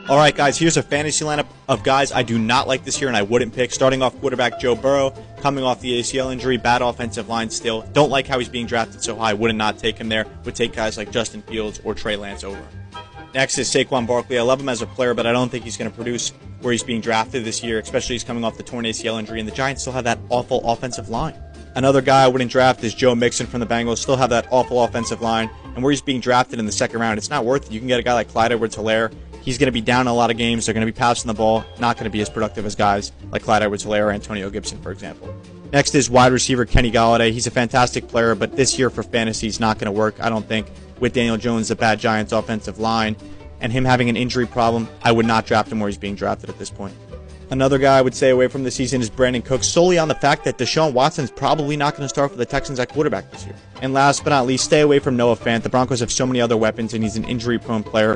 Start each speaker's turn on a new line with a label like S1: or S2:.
S1: All right, guys, here's a fantasy lineup of guys I do not like this year and I wouldn't pick. Starting off quarterback Joe Burrow, coming off the ACL injury, bad offensive line still. Don't like how he's being drafted so high. Would not take him there. Would take guys like Justin Fields or Trey Lance over. Next is Saquon Barkley. I love him as a player, but I don't think he's going to produce where he's being drafted this year, especially he's coming off the torn ACL injury, and the Giants still have that awful offensive line. Another guy I wouldn't draft is Joe Mixon from the Bengals. Still have that awful offensive line, and where he's being drafted in the second round, it's not worth it. You can get a guy like Clyde Edwards-Helaire. He's going to be down in a lot of games. They're going to be passing the ball, not going to be as productive as guys like Clyde Edwards-Helaire or Antonio Gibson, for example. Next is wide receiver Kenny Gallarde. He's a fantastic player, but this year for fantasy is not going to work, I don't think, with Daniel Jones, the bad Giants offensive line, and him having an injury problem. I would not draft him where he's being drafted at this point. Another guy I would stay away from this season is Brandon Cooks, solely on the fact that Deshaun Watson's probably not going to start for the Texans at quarterback this year. And last but not least, stay away from Noah Fant. The Broncos have so many other weapons, and he's an injury-prone player.